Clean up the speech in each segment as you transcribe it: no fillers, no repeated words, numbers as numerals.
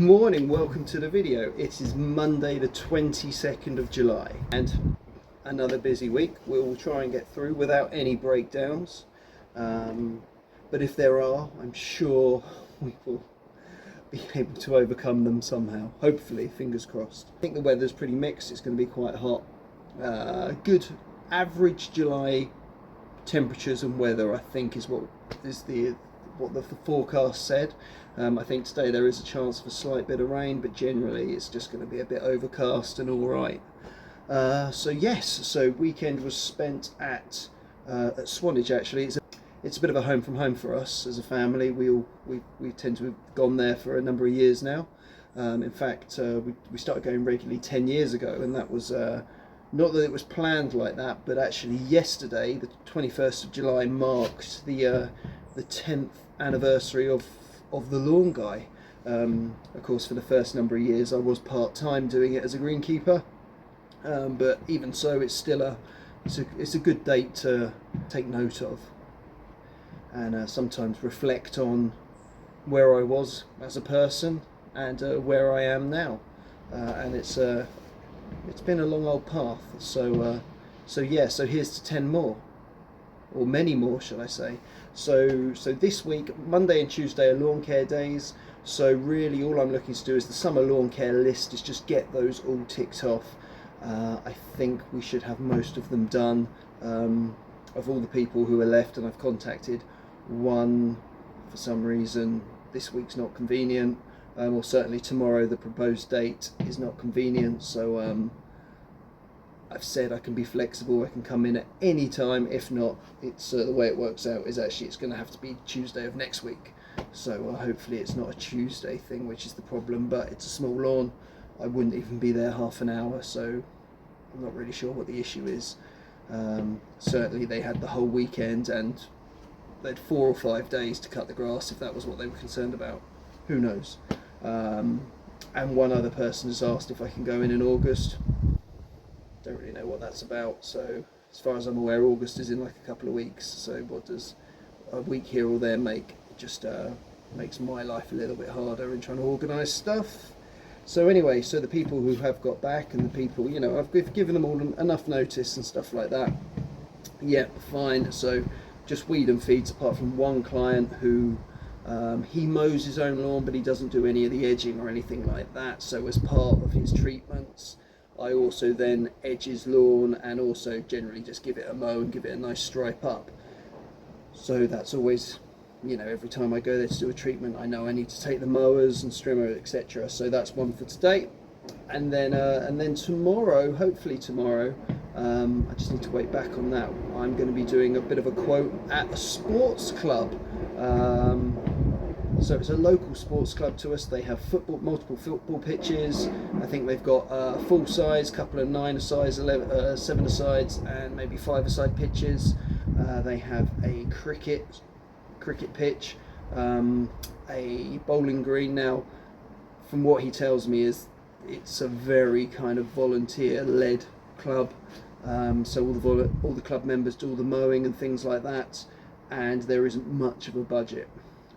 morning, welcome to the video. It is Monday the 22nd of July and another busy week. We'll try and get through without any breakdowns, but if there are, I'm sure we will be able to overcome them somehow, hopefully, fingers crossed. I think the weather's pretty mixed. It's going to be quite hot. Good average July temperatures and weather, I think, is what the forecast said. I think today there is a chance of a slight bit of rain, but generally it's just going to be a bit overcast and all right. So weekend was spent at Swanage. Actually, it's a bit of a home from home for us as a family. We tend to have gone there for a number of years now. In fact, we started going regularly 10 years ago, and that was not that it was planned like that, but actually yesterday, the 21st of July, marked the 10th anniversary of the Lawn Guy. Of course, for the first number of years I was part-time doing it as a greenkeeper, but even so, it's still it's a good date to take note of and sometimes reflect on where I was as a person and where I am now, and it's been a long old path. So here's to 10 more, or many more, shall I say. So this week, Monday and Tuesday, are lawn care days. So really all I'm looking to do is the summer lawn care list is just get those all ticked off. I think we should have most of them done. Of all the people who are left, and I've contacted one, for some reason this week's not convenient, or certainly tomorrow the proposed date is not convenient, so I've said I can be flexible, I can come in at any time. If not, it's the way it works out is actually it's going to have to be Tuesday of next week. So hopefully it's not a Tuesday thing, which is the problem, but it's a small lawn. I wouldn't even be there half an hour, so I'm not really sure what the issue is. Certainly they had the whole weekend and they had 4 or 5 days to cut the grass if that was what they were concerned about. Who knows? And one other person has asked if I can go in August. Don't really know what that's about, so as far as I'm aware, August is in like a couple of weeks, so what does a week here or there make? It just makes my life a little bit harder in trying to organise stuff. So anyway, so the people who have got back and the people, you know, I've given them all enough notice and stuff like that. Yeah, fine. So just weed and feeds, apart from one client who he mows his own lawn, but he doesn't do any of the edging or anything like that. So as part of his treatments, I also then edge his lawn and also generally just give it a mow and give it a nice stripe up. So that's always, you know, every time I go there to do a treatment, I know I need to take the mowers and strimmer, etc. So that's one for today, and then tomorrow, hopefully tomorrow, I just need to wait back on that. I'm going to be doing a bit of a quote at a sports club. So it's a local sports club to us. They have multiple football pitches. I think they've got full size, couple of 9-a-sides, 7-a-sides, and maybe 5-a-side pitches. They have a cricket pitch, a bowling green. Now, from what he tells me, is it's a very kind of volunteer-led club. So all the club members do all the mowing and things like that, and there isn't much of a budget.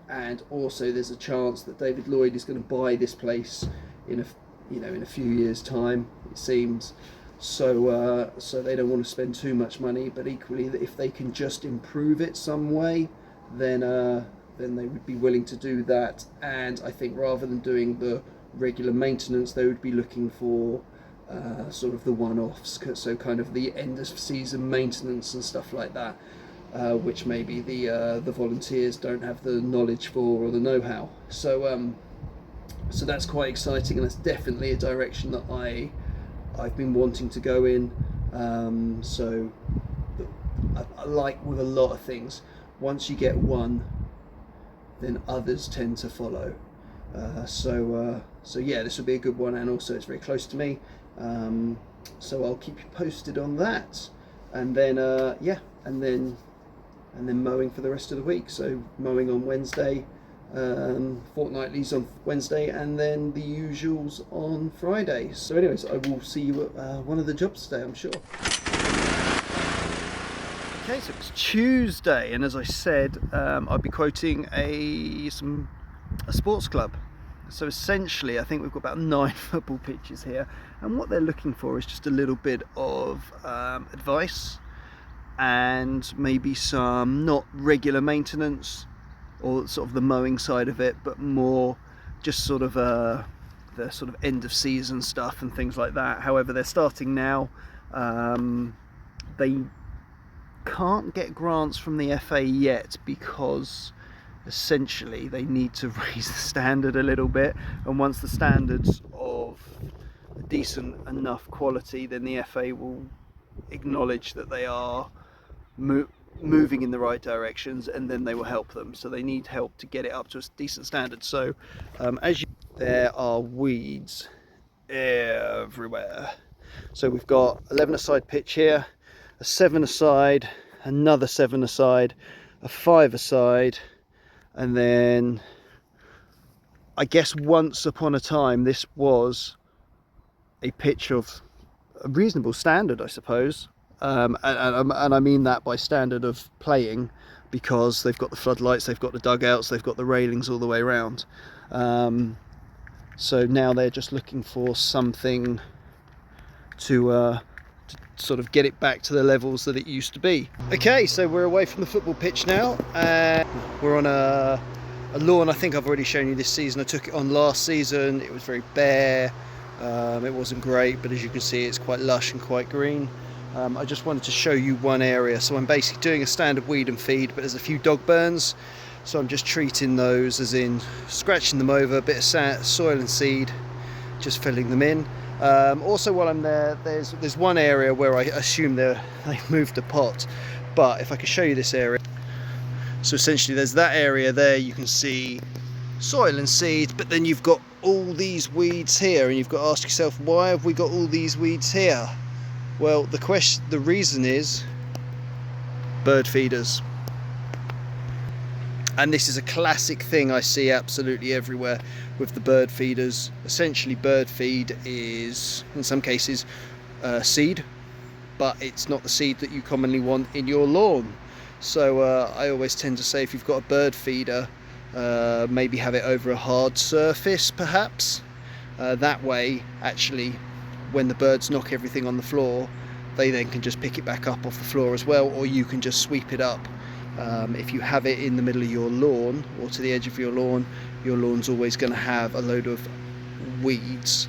And also there's a chance that David Lloyd is going to buy this place in a few years' time, it seems. So they don't want to spend too much money, but equally if they can just improve it some way, then they would be willing to do that. And I think rather than doing the regular maintenance, they would be looking for sort of the one-offs, so kind of the end of season maintenance and stuff like that. Which maybe the volunteers don't have the knowledge for or the know-how. So that's quite exciting, and that's definitely a direction that I've been wanting to go in. So I like with a lot of things, once you get one, then others tend to follow. So yeah, this will be a good one, and also it's very close to me. So I'll keep you posted on that, and then and then mowing for the rest of the week. So mowing on Wednesday, fortnightlies on Wednesday, and then the usuals on Friday. So anyways, I will see you at one of the jobs today, I'm sure. Okay, so it's Tuesday, and as I said, I'll be quoting a sports club. So essentially, I think we've got about 9 football pitches here, and what they're looking for is just a little bit of advice and maybe some not regular maintenance or sort of the mowing side of it, but more just sort of the sort of end of season stuff and things like that. However, they're starting now. They can't get grants from the FA yet because essentially they need to raise the standard a little bit, and once the standard's of a decent enough quality, then the FA will acknowledge that they are moving in the right directions, and then they will help them. So they need help to get it up to a decent standard. So there are weeds everywhere. So we've got 11-a-side pitch here, a 7-a-side, another 7-a-side, a 5-a-side, and then I guess once upon a time this was a pitch of a reasonable standard, I suppose, and I mean that by standard of playing, because they've got the floodlights, they've got the dugouts, they've got the railings all the way around. So now they're just looking for something to sort of get it back to the levels that it used to be. Okay, so we're away from the football pitch now, and we're on a lawn. I think I've already shown you this season. I took it on last season. It was very bare. It wasn't great, but as you can see, it's quite lush and quite green. I just wanted to show you one area. So I'm basically doing a standard weed and feed, but there's a few dog burns, so I'm just treating those, as in scratching them over, a bit of sand, soil and seed, just filling them in. Also, while I'm there, there's one area where I assume they moved the pot, but if I could show you this area. So essentially there's that area there, you can see soil and seed, but then you've got all these weeds here, and you've got to ask yourself, why have we got all these weeds here? Well, the reason is bird feeders. And this is a classic thing I see absolutely everywhere with the bird feeders. Essentially, bird feed is, in some cases, seed, but it's not the seed that you commonly want in your lawn. So I always tend to say, if you've got a bird feeder, maybe have it over a hard surface, perhaps. That way, actually, when the birds knock everything on the floor, they then can just pick it back up off the floor as well, or you can just sweep it up. If you have it in the middle of your lawn or to the edge of your lawn's always going to have a load of weeds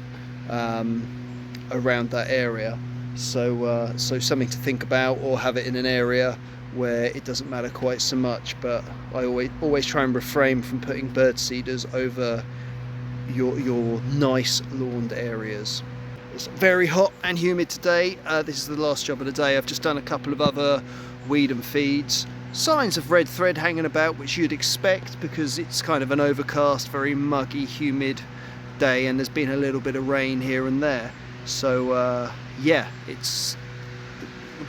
around that area. So something to think about, or have it in an area where it doesn't matter quite so much. But I always try and refrain from putting bird seeders over your nice lawned areas. It's very hot and humid today. This is the last job of the day. I've just done a couple of other weed and feeds. Signs of red thread hanging about, which you'd expect because it's kind of an overcast, very muggy, humid day, and there's been a little bit of rain here and there. So yeah, it's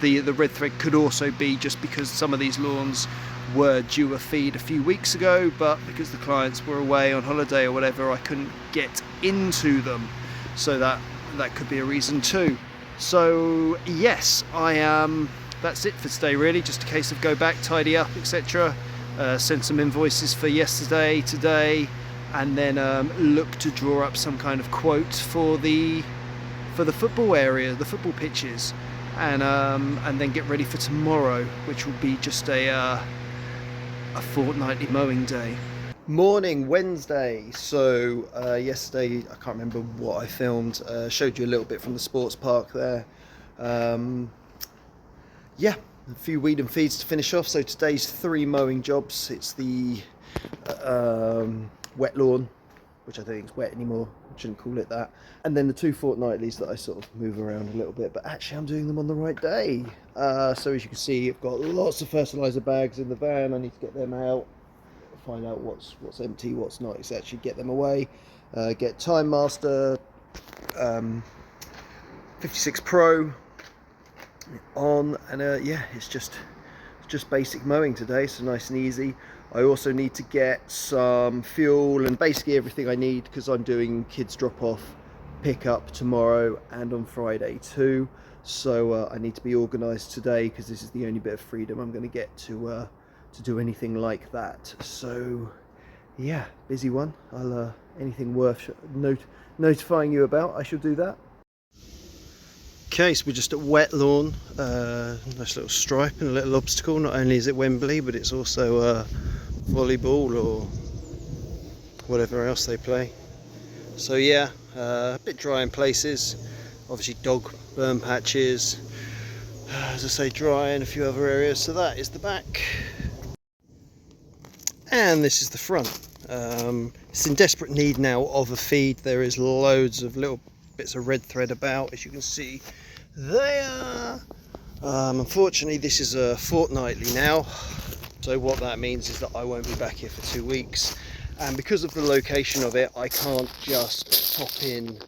the red thread could also be just because some of these lawns were due a feed a few weeks ago, but because the clients were away on holiday or whatever, I couldn't get into them. So that could be a reason too. So yes, that's it for today really. Just a case of go back, tidy up, etc. Send some invoices for yesterday, today, and then look to draw up some kind of quote for the football area, the football pitches, and then get ready for tomorrow, which will be just a fortnightly mowing day. Morning, Wednesday. So yesterday, I can't remember what I filmed. Showed you a little bit from the sports park there. Yeah, a few weed and feeds to finish off. So today's 3 mowing jobs. It's the wet lawn, which I don't think is wet anymore. I shouldn't call it that. And then the 2 fortnightlies that I sort of move around a little bit. But actually, I'm doing them on the right day. So as you can see, I've got lots of fertilizer bags in the van. I need to get them out, find out what's empty, what's not, is actually get them away. Get Time Master 56 Pro on, and yeah, it's just basic mowing today, so nice and easy. I also need to get some fuel and basically everything I need, because I'm doing kids drop off, pick up tomorrow and on Friday too. So I need to be organised today, because this is the only bit of freedom I'm going to get to do anything like that. So yeah, busy one. I'll anything worth notifying you about, I shall do that. Okay, so we're just at wet lawn. Nice little stripe and a little obstacle. Not only is it Wembley, but it's also volleyball or whatever else they play. So yeah, a bit dry in places. Obviously dog burn patches. As I say, dry in a few other areas. So that is the back. And this is the front. It's in desperate need now of a feed. There is loads of little bits of red thread about, as you can see there. Unfortunately, this is fortnightly now, so what that means is that I won't be back here for 2 weeks, and because of the location of it, I can't just pop in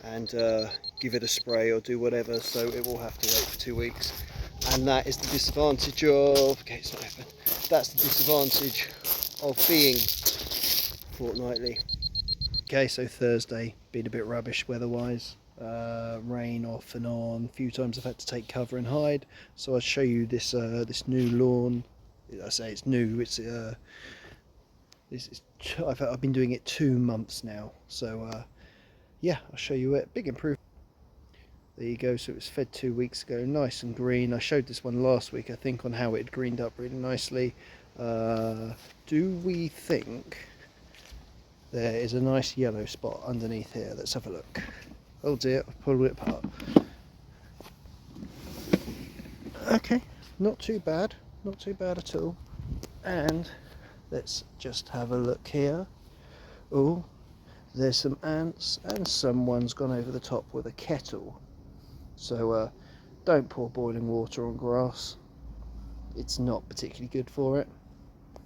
and give it a spray or do whatever, so it will have to wait for 2 weeks. And that is the disadvantage of, okay, it's not open. That's the disadvantage of being fortnightly. Okay, so Thursday been a bit rubbish weather-wise. Rain off and on. A few times I've had to take cover and hide. So I'll show you this this new lawn. I say it's new. I've been doing it 2 months now. So yeah, I'll show you it. Big improvement. There you go. So it was fed 2 weeks ago. Nice and green. I showed this one last week, I think, on how it had greened up really nicely. Do we think there is a nice yellow spot underneath here? Let's have a look. Oh dear, I've pulled it apart. Okay, not too bad at all. And let's just have a look here. Oh, there's some ants, and someone's gone over the top with a kettle. So don't pour boiling water on grass. It's not particularly good for it.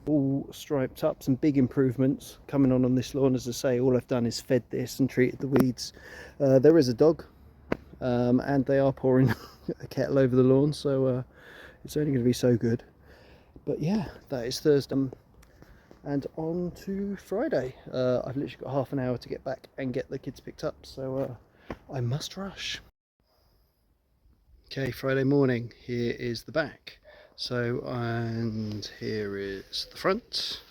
All striped up, some big improvements coming on this lawn. As I say, all I've done is fed this and treated the weeds. There is a dog, and they are pouring a kettle over the lawn, so it's only going to be so good. But yeah, that is Thursday, and on to Friday. I've literally got half an hour to get back and get the kids picked up, so I must rush. Okay, Friday morning, here is the back. So, and here is the front.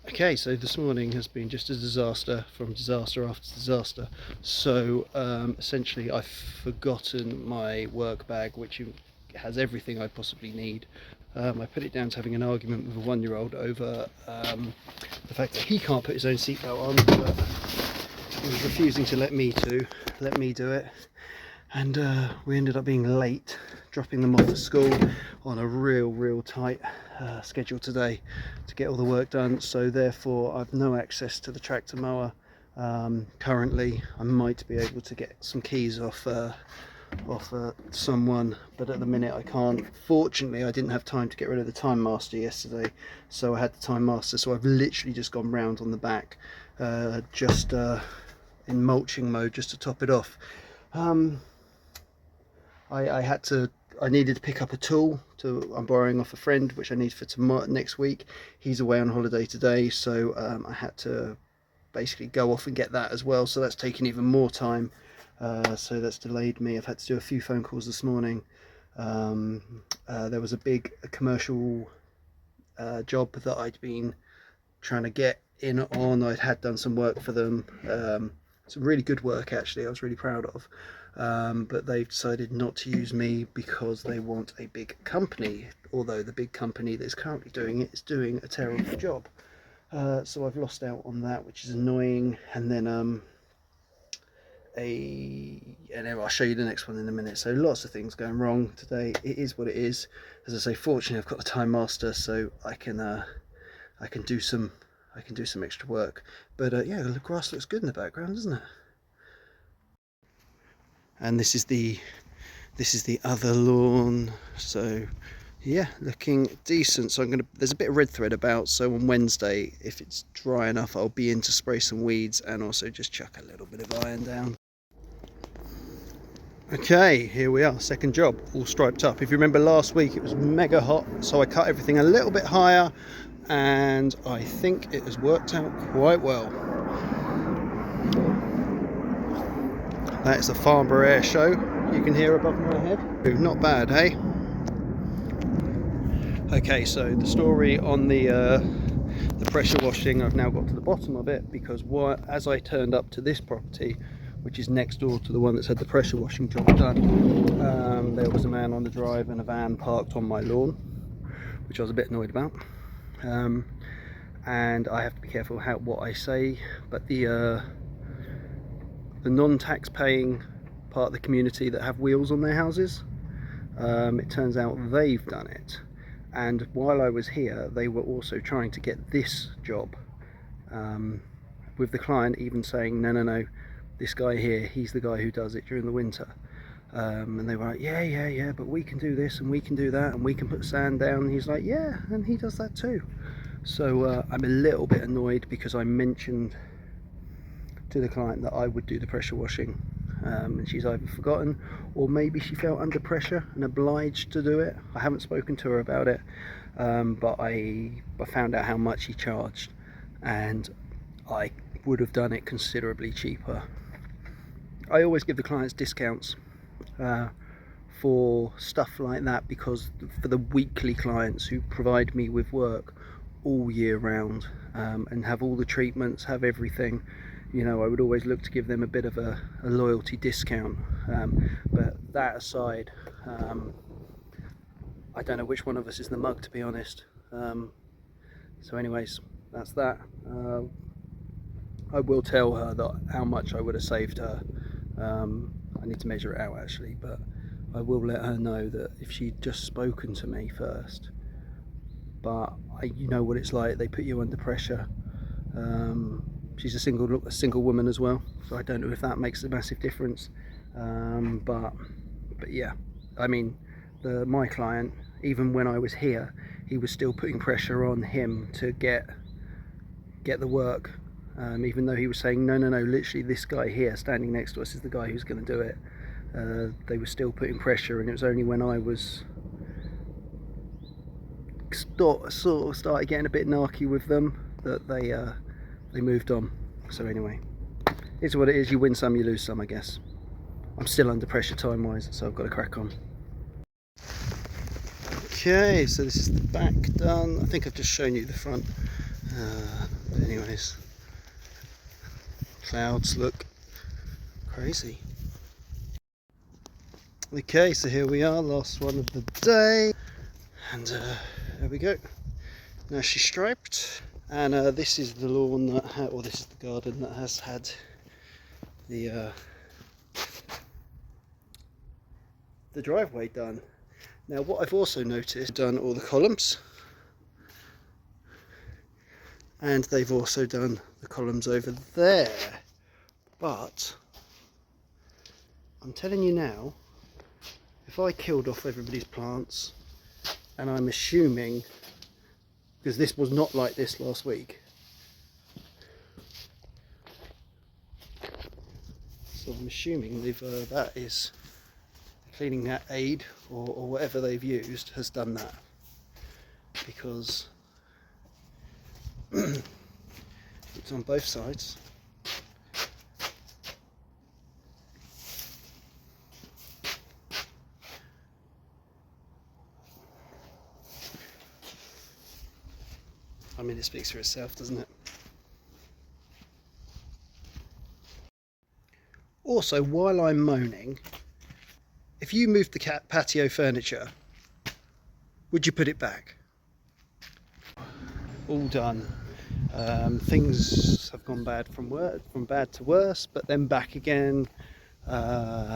Okay, so this morning has been just a disaster, from disaster after disaster. So essentially I've forgotten my work bag, which has everything I possibly need. I put it down to having an argument with a 1-year-old over the fact that he can't put his own seatbelt on, but he was refusing to let me do it. And we ended up being late, dropping them off at school on a real tight schedule today to get all the work done. So therefore I've no access to the tractor mower currently. I might be able to get some keys off someone, but at the minute I can't. Fortunately, I didn't have time to get rid of the Time Master yesterday, so I had the Time Master, so I've literally just gone round on the back just in mulching mode, just to top it off. I needed to pick up a tool I'm borrowing off a friend, which I need for tomorrow, next week. He's away on holiday today, so I had to basically go off and get that as well, so that's taken even more time, so that's delayed me. I've had to do a few phone calls this morning. There was a big commercial job that I'd been trying to get in on. I had done some work for them, some really good work actually, I was really proud of. But they've decided not to use me because they want a big company, although the big company that is currently doing it is doing a terrible job. So I've lost out on that, which is annoying. And then I'll show you the next one in a minute. So lots of things going wrong today. It is what it is. As I say, fortunately I've got the Time Master, so I can do some extra work. But yeah, the grass looks good in the background, doesn't it? And this is the other lawn, so yeah, looking decent. So there's a bit of red thread about, so on Wednesday, if it's dry enough, I'll be in to spray some weeds and also just chuck a little bit of iron down. Okay, here we are, second job, all striped up. If you remember last week, it was mega hot, so I cut everything a little bit higher, and I think it has worked out quite well. That is the Farnborough Air Show you can hear above my head. Not bad, hey? Okay, so the story on the pressure washing, I've now got to the bottom of it, because as I turned up to this property, which is next door to the one that's had the pressure washing job done, there was a man on the drive and a van parked on my lawn, which I was a bit annoyed about. And I have to be careful what I say, but the non-tax paying part of the community that have wheels on their houses, it turns out they've done it. And while I was here, they were also trying to get this job, with the client even saying, no, this guy here, he's the guy who does it during the winter. And they were like, yeah, but we can do this and we can do that and we can put sand down. And he's like, yeah, and he does that too. So I'm a little bit annoyed, because I mentioned to the client that I would do the pressure washing, and she's either forgotten, or maybe she felt under pressure and obliged to do it. I haven't spoken to her about it, but I found out how much he charged, and I would have done it considerably cheaper. I always give the clients discounts for stuff like that, because for the weekly clients who provide me with work all year round, and have all the treatments, have everything, you know, I would always look to give them a bit of a loyalty discount. But that aside, I don't know which one of us is the mug, to be honest. So anyways, that's that. I will tell her that how much I would have saved her. I need to measure it out actually, but I will let her know that if she'd just spoken to me first. But you know what it's like, they put you under pressure. She's a single woman as well, so I don't know if that makes a massive difference. But yeah, I mean, my client, even when I was here, he was still putting pressure on him to get the work, even though he was saying no, literally this guy here standing next to us is the guy who's going to do it. They were still putting pressure, and it was only when I was sort of started getting a bit narky with them that they moved on. So anyway, it's what it is. You win some, you lose some, I guess. I'm still under pressure time wise, so I've got to crack on. Okay, so this is the back done. I think I've just shown you the front. But anyways, clouds look crazy. Okay, so here we are, last one of the day, and there we go. Now she's striped, and this is the lawn that or this is the garden that has had the driveway done. Now what I've also noticed, done all the columns, and they've also done the columns over there. But I'm telling you now, if I killed off everybody's plants, and I'm assuming, because this was not like this last week, so I'm assuming they've that is cleaning that aid or whatever they've used has done that, because it's on both sides. I mean, it speaks for itself, doesn't it? Also, while I'm moaning, if you moved the patio furniture, would you put it back? All done. Things have gone bad from bad to worse, but then back again.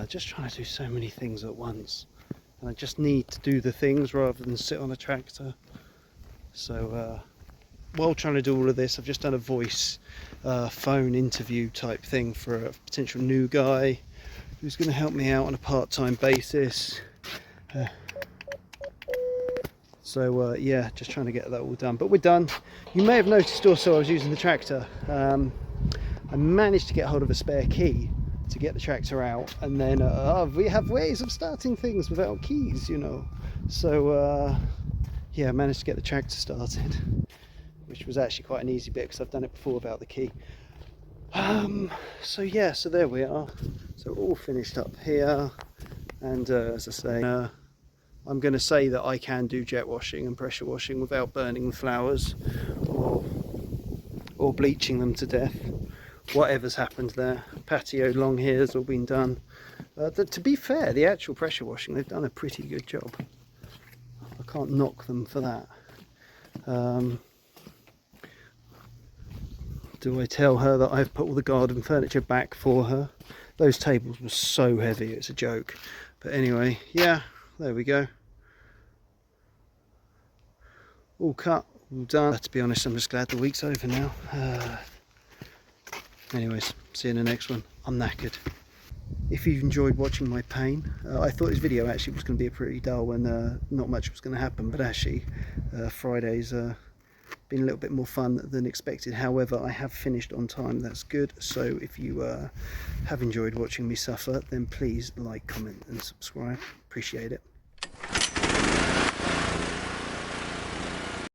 Just trying to do so many things at once, and I just need to do the things rather than sit on a tractor. So while trying to do all of this, I've just done a voice phone interview type thing for a potential new guy who's going to help me out on a part-time basis. So yeah, just trying to get that all done, but we're done. You may have noticed also I was using the tractor. I managed to get hold of a spare key to get the tractor out, and then we have ways of starting things without keys, you know. So yeah, I managed to get the tractor started, which was actually quite an easy bit because I've done it before without the key. So yeah, so there we are. So all finished up here, and as I say, I'm going to say that I can do jet washing and pressure washing without burning the flowers or or bleaching them to death. Whatever's happened there. Patio long here's all been done. To be fair, the actual pressure washing, they've done a pretty good job. I can't knock them for that. Do I tell her that I've put all the garden furniture back for her? Those tables were so heavy, it's a joke. But anyway, yeah, there we go. All cut, all done. To be honest, I'm just glad the week's over now. Anyways, see you in the next one. I'm knackered. If you've enjoyed watching my pain, I thought this video actually was going to be a pretty dull and not much was going to happen, but actually Friday's been a little bit more fun than expected. However, I have finished on time, that's good. So if you have enjoyed watching me suffer, then please like, comment and subscribe. Appreciate it.